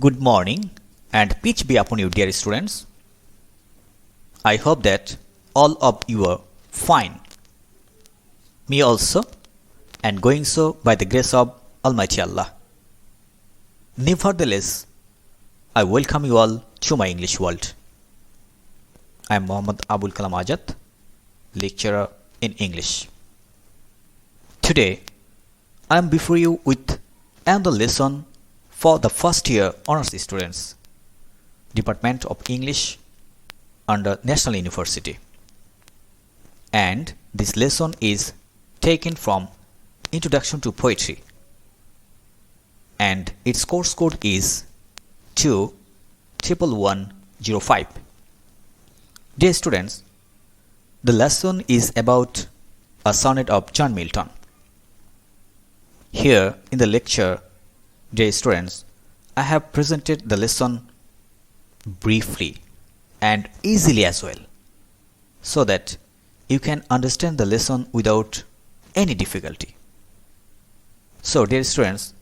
Good morning and peace be upon you, dear students. I hope that all of you are fine. Me also, and going so by the grace of Almighty Allah. Nevertheless, I welcome you all to my English world. I am Muhammad Abul Kalam Ajat, lecturer in English. Today, I am before you with another lesson for the first year honors students, Department of English under National University. And this lesson is taken from Introduction to Poetry. And its course code is 21105. Dear students, the lesson is about a sonnet of John Milton. Here in the lecture, dear students, I have presented the lesson briefly and easily as well, so that you can understand the lesson without any difficulty. So, dear students,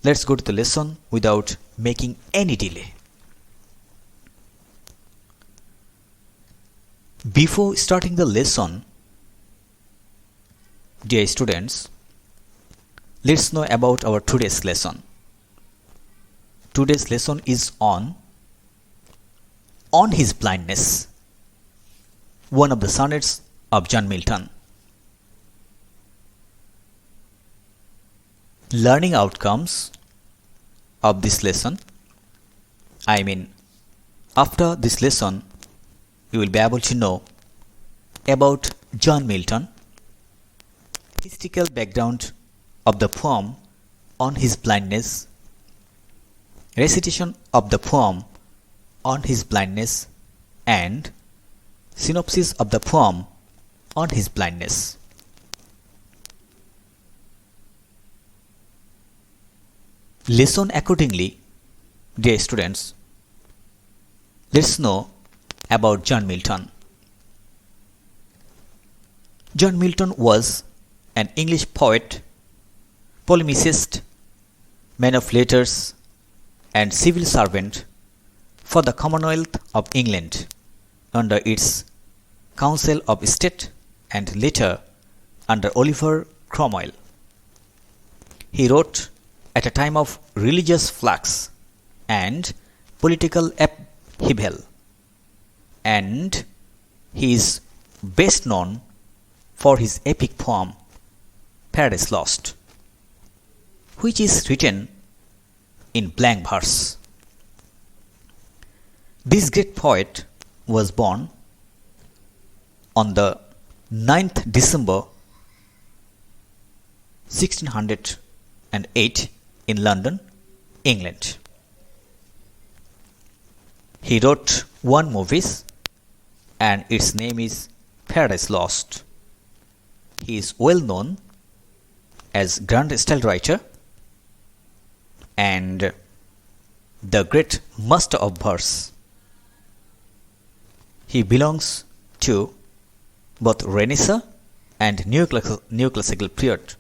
let's go to the lesson without making any delay. Before starting the lesson, dear students, let's know about our today's lesson. Today's lesson is on his blindness, one of the sonnets of John Milton. Learning outcomes of this lesson, after this lesson, you will be able to know about John Milton, historical background of the poem on his blindness, recitation of the poem on his blindness, and synopsis of the poem on his blindness. Listen accordingly, dear students. Let's know about John Milton. John Milton was an English poet, polemicist, man of letters, and civil servant for the Commonwealth of England under its Council of State and later under Oliver Cromwell. He wrote at a time of religious flux and political upheaval, and he is best known for his epic poem Paradise Lost, which is written in blank verse. This great poet was born on the 9th December 1608 in London, England. He wrote one movie and its name is Paradise Lost. He is well known as grand style writer and the great master of verse. He belongs to both Renaissance and Neoclassical period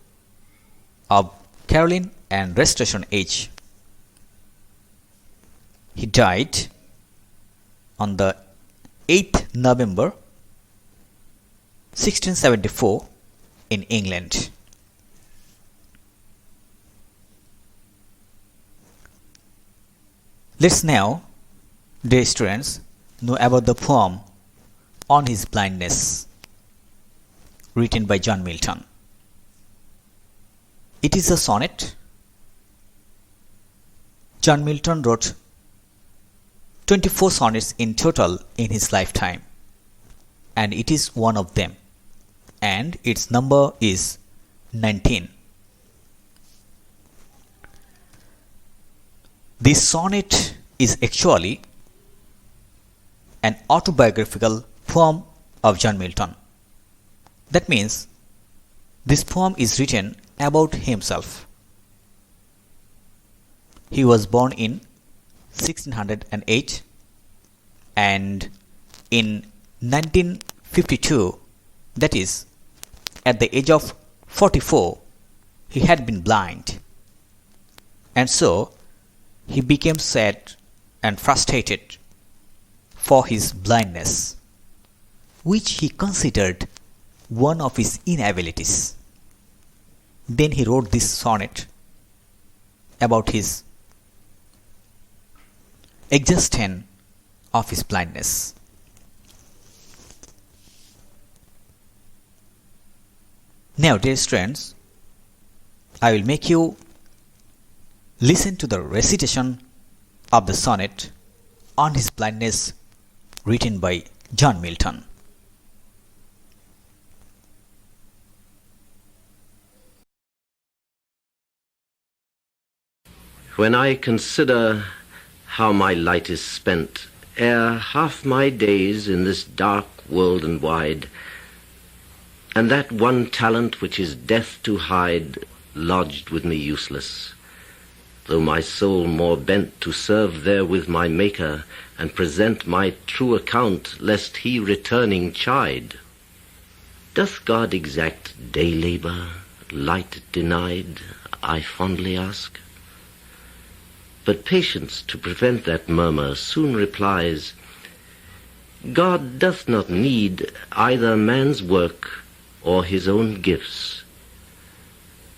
of Caroline and Restoration age. He died on the 8th November 1674 in England. Let's now, dear students, know about the poem on his blindness, written by John Milton. It is a sonnet. John Milton wrote 24 sonnets in total in his lifetime, and it is one of them, and its number is 19. This sonnet is actually an autobiographical poem of John Milton. That means this poem is written about himself. He was born in 1608 and in 1952, that is, at the age of 44, he had been blind. And so, he became sad and frustrated for his blindness, which he considered one of his inabilities. Then he wrote this sonnet about his exhaustion of his blindness. Now, dear students, I will make you listen to the recitation of the sonnet on his blindness written by John Milton. When I consider how my light is spent, ere half my days in this dark world and wide, and that one talent which is death to hide, lodged with me useless, though my soul more bent to serve therewith my Maker, and present my true account, lest he returning chide. Doth God exact day labor, light denied, I fondly ask? But patience to prevent that murmur soon replies, God doth not need either man's work or his own gifts.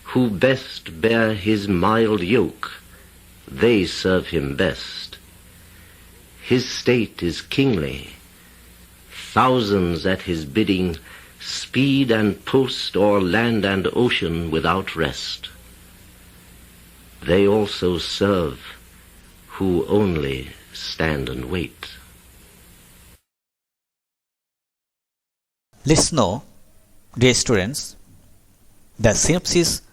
Who best bear his mild yoke, they serve him best. His state is kingly. Thousands at his bidding speed and post o'er land and ocean without rest. They also serve who only stand and wait. Let's know, dear students, the synopsis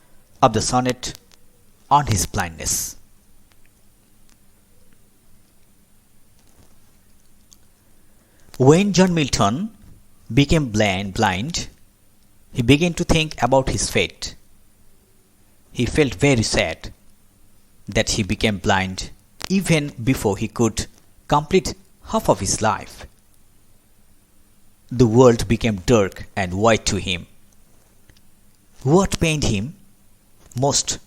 of the sonnet on his blindness. When John Milton became blind, he began to think about his fate. He felt very sad that he became blind even before he could complete half of his life. The world became dark and white to him. What pained him most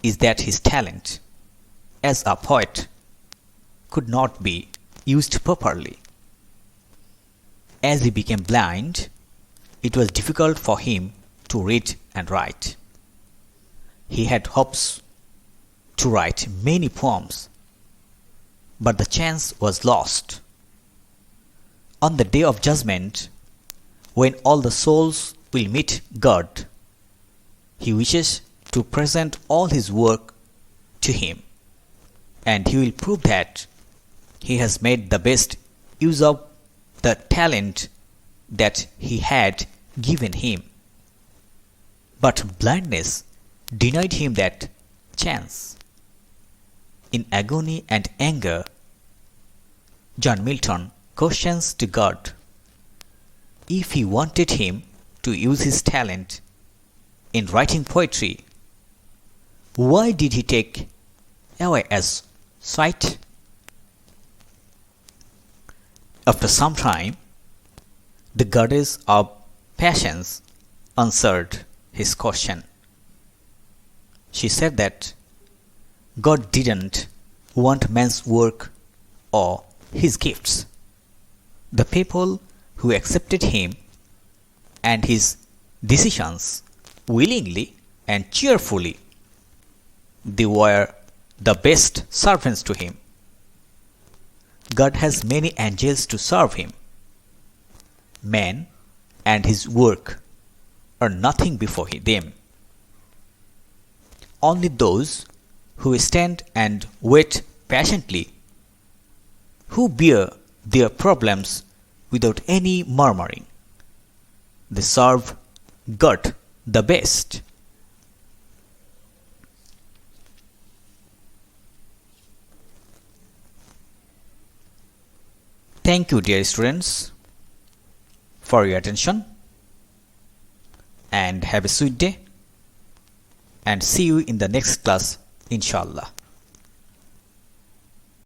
is that his talent as a poet could not be used properly. As he became blind, it was difficult for him to read and write. He had hopes to write many poems, but the chance was lost. On the day of judgment, when all the souls will meet God, he wishes to present all his work to him, and he will prove that he has made the best use of the talent that he had given him. But blindness denied him that chance. In agony and anger, John Milton questions to God if he wanted him to use his talent in writing poetry. Why did he take away his sight? After some time, the goddess of patience answered his question. She said that God didn't want man's work or his gifts. The people who accepted him and his decisions willingly and cheerfully, they were the best servants to him. God has many angels to serve him. Man and his work are nothing before them. Only those who stand and wait patiently, who bear their problems without any murmuring, they serve God the best. Thank you, dear students, for your attention, and have a sweet day, and see you in the next class, inshallah.